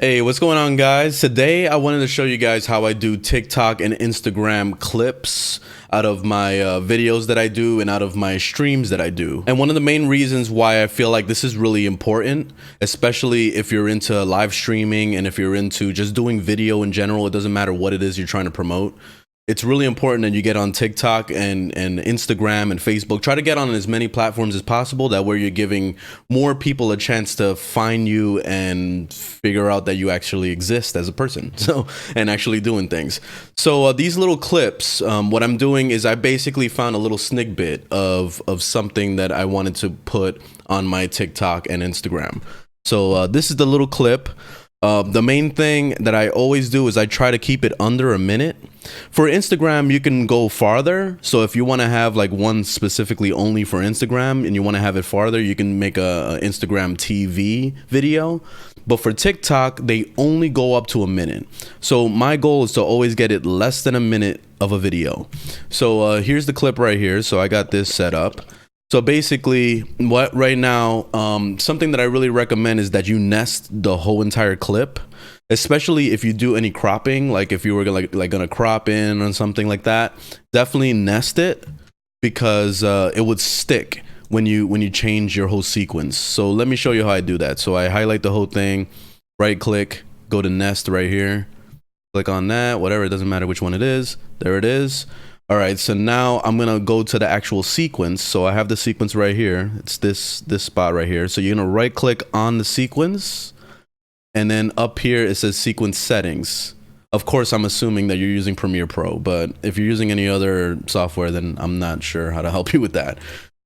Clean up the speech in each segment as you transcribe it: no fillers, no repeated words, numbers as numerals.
Hey, what's going on, guys? Today I wanted to show you guys how I do TikTok and Instagram clips out of my videos that I do and out of my streams that I do. And one of the main reasons why I feel like this is really important, especially if you're into live streaming and if you're into just doing video in general, it doesn't matter what it is you're trying to promote. It's really important that you get on TikTok and Instagram and Facebook. Try to get on as many platforms as possible. That way you're giving more people a chance to find you and figure out that you actually exist as a person. So, and actually doing things. So these little clips, what I'm doing is I basically found a little snippet of something that I wanted to put on my TikTok and Instagram. So this is the little clip. The main thing that I always do is I try to keep it under a minute. For Instagram, you can go farther. So if you want to have like one specifically only for Instagram and you want to have it farther, you can make a Instagram TV video. But for TikTok, they only go up to a minute. So my goal is to always get it less than a minute of a video. So here's the clip right here. So I got this set up. So basically, what right now, something that I really recommend is that you nest the whole entire clip, especially if you do any cropping, like if you were gonna crop in or something like that. Definitely nest it because it would stick when you change your whole sequence. So let me show you how I do that. So I highlight the whole thing, right click, go to nest right here, click on that, whatever, it doesn't matter which one it is. There it is. All right, so now I'm gonna go to the actual sequence. So I have the sequence right here. It's this spot right here. So you're gonna right click on the sequence, and then up here it says sequence settings. Of course, I'm assuming that you're using Premiere Pro, but if you're using any other software, then I'm not sure how to help you with that.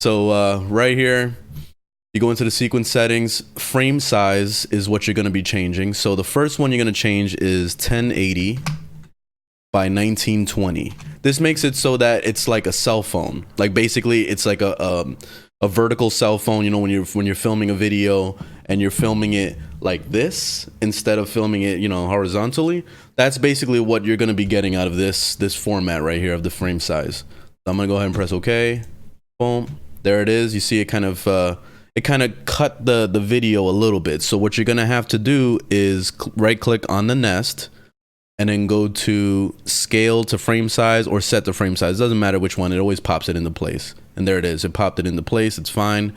So right here, you go into the sequence settings. Frame size is what you're gonna be changing. So the first one you're gonna change is 1080 by 1920. This makes it so that it's like a cell phone. Like basically it's like a vertical cell phone, you know, when you're filming a video and you're filming it like this instead of filming it, you know, horizontally. That's basically what you're going to be getting out of this format right here of the frame size. So I'm going to go ahead and press OK. Boom. There it is. You see it kind of cut the video a little bit. So what you're going to have to do is right click on the nest and then go to scale to frame size or set the frame size. It doesn't matter which one, it always pops it into place. And there it is, it popped it into place, it's fine.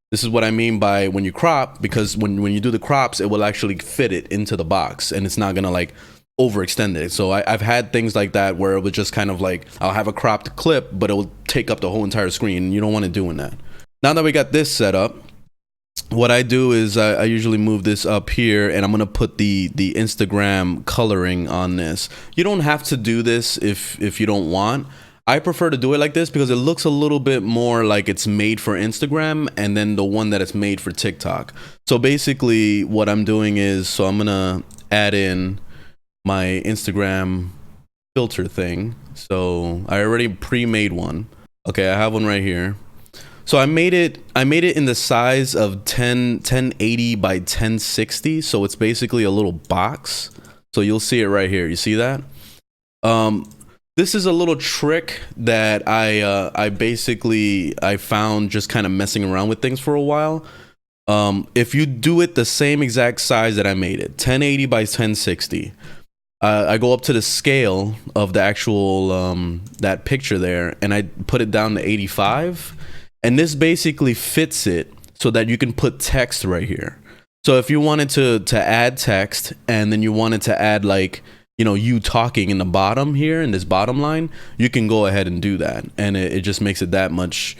This is what I mean by when you crop, because when you do the crops, it will actually fit it into the box and it's not gonna like overextend it. So I've had things like that where it was just kind of like, I'll have a cropped clip, but it will take up the whole entire screen and you don't wanna do that. Now that we got this set up, what I do is I usually move this up here and I'm gonna put the Instagram coloring on this. You don't have to do this if you don't want. I prefer to do it like this because it looks a little bit more like it's made for Instagram and then the one that it's made for TikTok. So basically what I'm doing is, so I'm gonna add in my Instagram filter thing. So I already pre-made one. Okay, I have one right here. So I made it in the size of 1080 by 1060. So it's basically a little box. So you'll see it right here. You see that? This is a little trick that I found just kind of messing around with things for a while. If you do it the same exact size that I made it, 1080 by 1060, I go up to the scale of the actual that picture there and I put it down to 85. And this basically fits it so that you can put text right here. So if you wanted to add text and then you wanted to add like, you know, you talking in the bottom here in this bottom line, you can go ahead and do that. And it just makes it that much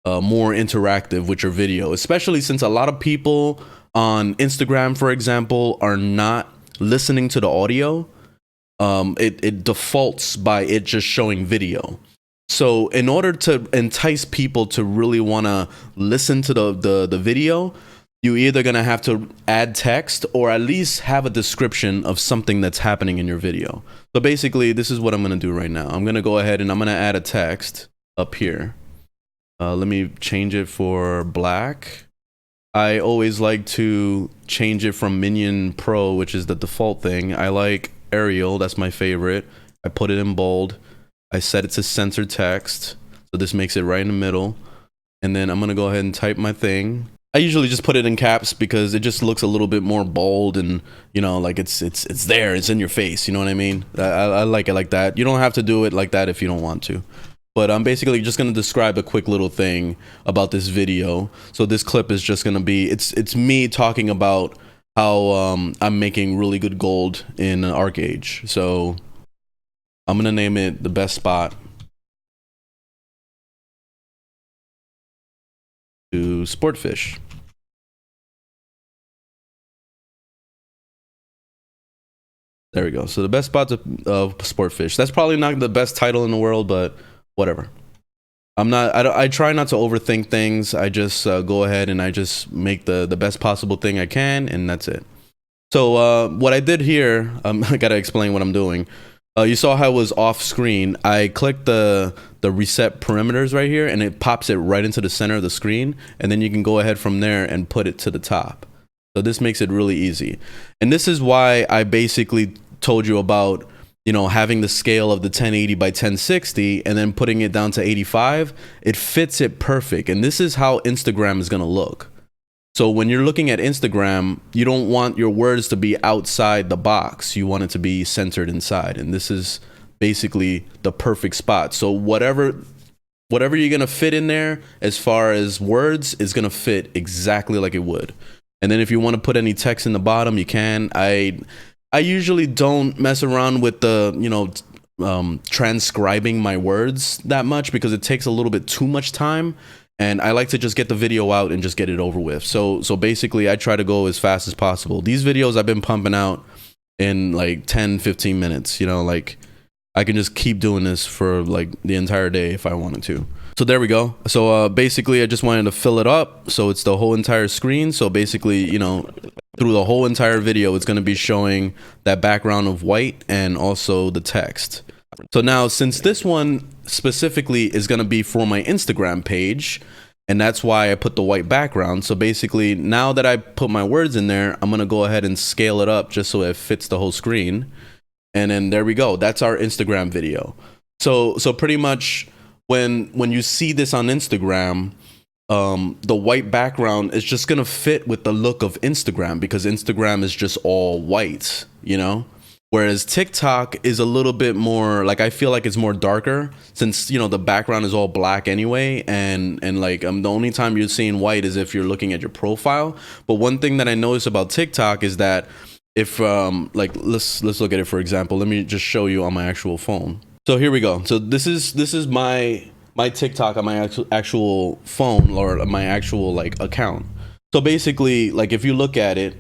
more interactive with your video, especially since a lot of people on Instagram, for example, are not listening to the audio. It defaults by it just showing video. So in order to entice people to really want to listen to the video, you're either going to have to add text or at least have a description of something that's happening in your video. So basically, this is what I'm going to do right now. I'm going to go ahead and I'm going to add a text up here. Let me change it for black. I always like to change it from Minion Pro, which is the default thing. I like Arial, that's my favorite. I put it in bold. I set it to censor text, so this makes it right in the middle. And then I'm gonna go ahead and type my thing. I usually just put it in caps because it just looks a little bit more bold, and like it's there, it's in your face, you know what I mean? I like it like that. You don't have to do it like that if you don't want to. But I'm basically just going to describe a quick little thing about this video. So this clip is just going to be, it's me talking about how I'm making really good gold in ArcAge. So I'm going to name it The Best Spot to Sportfish. There we go. So the best spot of Sportfish. That's probably not the best title in the world, but whatever. I try not to overthink things. I just go ahead and I just make the best possible thing I can, and that's it. So what I did here, I gotta explain what I'm doing. You saw how it was off screen. I clicked the reset perimeters right here, and it pops it right into the center of the screen, and then you can go ahead from there and put it to the top. So this makes it really easy. And this is why I basically told you about having the scale of the 1080 by 1060 and then putting it down to 85. It fits it perfect, and this is how Instagram is gonna look. So when you're looking at Instagram, you don't want your words to be outside the box. You want it to be centered inside. And this is basically the perfect spot. So whatever you're going to fit in there as far as words is going to fit exactly like it would. And then if you want to put any text in the bottom, you can. I usually don't mess around with the, transcribing my words that much because it takes a little bit too much time. And I like to just get the video out and just get it over with. So basically, I try to go as fast as possible. These videos I've been pumping out in like 10, 15 minutes. Like I can just keep doing this for like the entire day if I wanted to. So there we go. So basically, I just wanted to fill it up. So it's the whole entire screen. So basically, through the whole entire video, it's going to be showing that background of white and also the text. So now, since this one specifically is going to be for my Instagram page, and that's why I put the white background. So basically, now that I put my words in there, I'm going to go ahead and scale it up just so it fits the whole screen. And then there we go. That's our Instagram video. So pretty much when you see this on Instagram, the white background is just going to fit with the look of Instagram because Instagram is just all white, Whereas TikTok is a little bit more, like, I feel like it's more darker since, the background is all black anyway. And like, the only time you're seeing white is if you're looking at your profile. But one thing that I noticed about TikTok is that if, like, let's look at it, for example. Let me just show you on my actual phone. So here we go. So this is my TikTok on my actual phone or my actual, like, account. So basically, like, if you look at it,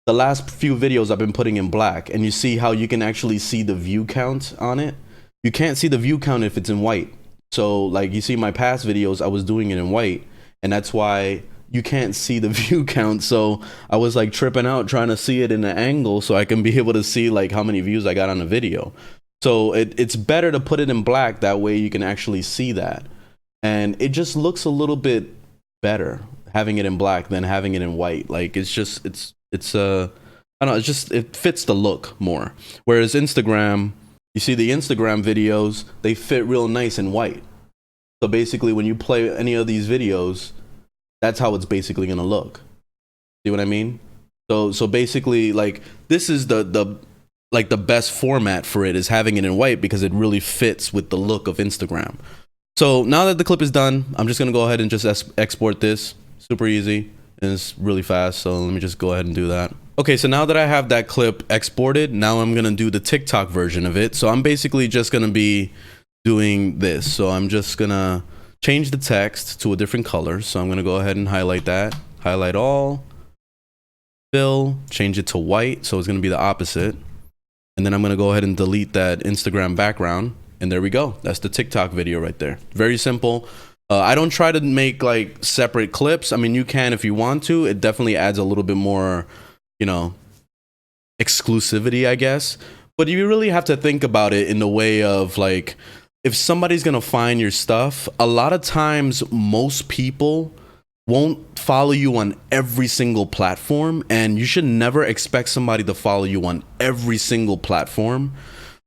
the last few videos I've been putting in black, and you see how you can actually see the view count on it. You can't see the view count if it's in white. So like you see my past videos, I was doing it in white, and that's why you can't see the view count. So I was like tripping out trying to see it in an angle so I can be able to see like how many views I got on the video. So it's better to put it in black, that way you can actually see that. And it just looks a little bit better having it in black than having it in white. Like it's I don't know, it fits the look more. Whereas Instagram, you see the Instagram videos, they fit real nice in white. So basically when you play any of these videos, that's how it's basically gonna look. See what I mean? So basically, like, this is the best format for it, is having it in white because it really fits with the look of Instagram. So now that the clip is done, I'm just gonna go ahead and just export this. Super easy. And it's really fast, so let me just go ahead and do that. Okay, so now that I have that clip exported, now I'm gonna do the TikTok version of it. So I'm basically just gonna be doing this. So I'm just gonna change the text to a different color. So I'm gonna go ahead and highlight that, highlight all, fill, change it to white, so it's gonna be the opposite. And then I'm gonna go ahead and delete that Instagram background, and there we go. That's the TikTok video right there. Very simple. I don't try to make like separate clips. I mean, you can if you want to. It definitely adds a little bit more, exclusivity, I guess. But you really have to think about it in the way of like, if somebody's gonna find your stuff, a lot of times most people won't follow you on every single platform, and you should never expect somebody to follow you on every single platform.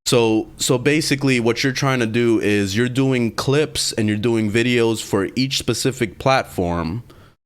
So basically what you're trying to do is you're doing clips and you're doing videos for each specific platform.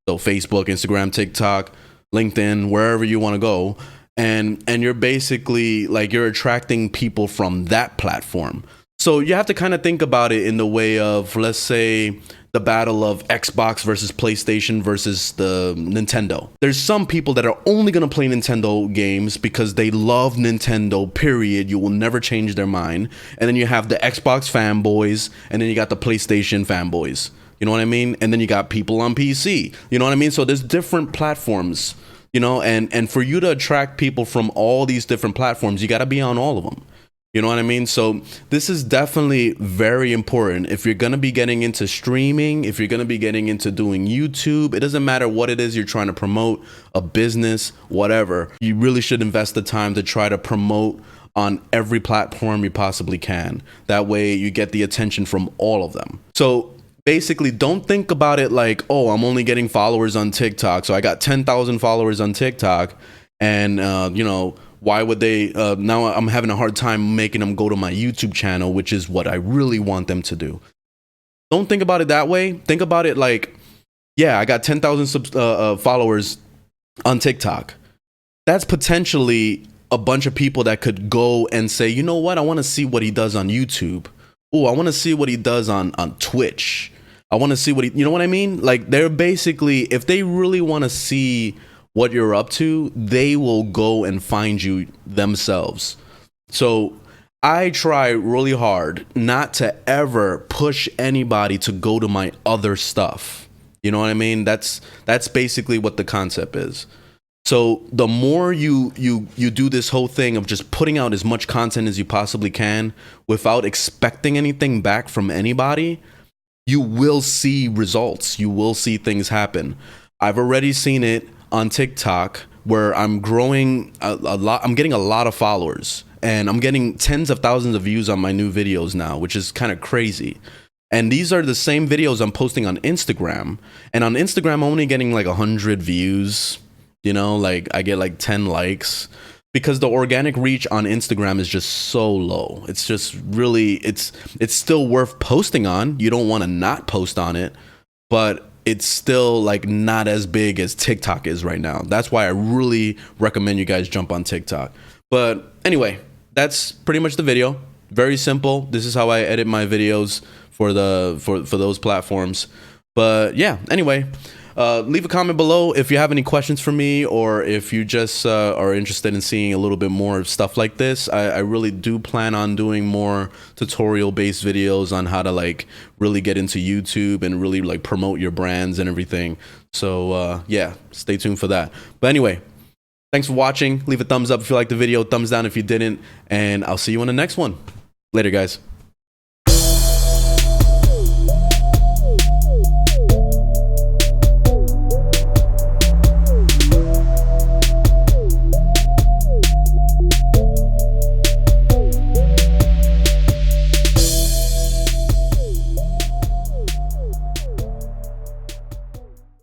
So Facebook, Instagram, TikTok, LinkedIn, wherever you want to go. And you're basically like, you're attracting people from that platform. So you have to kind of think about it in the way of, let's say, the battle of Xbox versus PlayStation versus the Nintendo. There's some people that are only going to play Nintendo games because they love Nintendo, period. You will never change their mind. And then you have the Xbox fanboys, and then you got the PlayStation fanboys. You know what I mean? And then you got people on PC. You know what I mean? So there's different platforms, you know, and for you to attract people from all these different platforms, you got to be on all of them. You know what I mean? So this is definitely very important. If you're going to be getting into streaming, if you're going to be getting into doing YouTube, it doesn't matter what it is you're trying to promote, a business, whatever. You really should invest the time to try to promote on every platform you possibly can. That way you get the attention from all of them. So basically, don't think about it like, oh, I'm only getting followers on TikTok. So I got 10,000 followers on TikTok, and, you know, why would they, now I'm having a hard time making them go to my YouTube channel, which is what I really want them to do. Don't think about it that way. Think about it like, yeah, I got 10,000 followers on TikTok. That's potentially a bunch of people that could go and say, you know what, I want to see what he does on YouTube. Oh, I want to see what he does on Twitch. I want to see what he, you know what I mean? Like, they're basically, if they really want to see what you're up to, they will go and find you themselves. So I try really hard not to ever push anybody to go to my other stuff. You know what I mean? That's basically what the concept is. So the more you do this whole thing of just putting out as much content as you possibly can without expecting anything back from anybody, you will see results. You will see things happen. I've already seen it on TikTok, where I'm growing a lot. I'm getting a lot of followers, and I'm getting tens of thousands of views on my new videos now, which is kind of crazy. And these are the same videos I'm posting on Instagram. And on Instagram, I'm only getting like 100 views. You know, like I get like 10 likes, because the organic reach on Instagram is just so low. It's just really, it's still worth posting on. You don't want to not post on it, but it's still like not as big as TikTok is right now. That's why I really recommend you guys jump on TikTok. But anyway, that's pretty much the video. Very simple. This is how I edit my videos for those platforms. But yeah, anyway, leave a comment below if you have any questions for me, or if you just are interested in seeing a little bit more of stuff like this. I really do plan on doing more tutorial based videos on how to like really get into YouTube and really like promote your brands and everything. So yeah, stay tuned for that. But anyway, thanks for watching. Leave a thumbs up if you liked the video, thumbs down if you didn't, and I'll see you on the next one. Later, guys.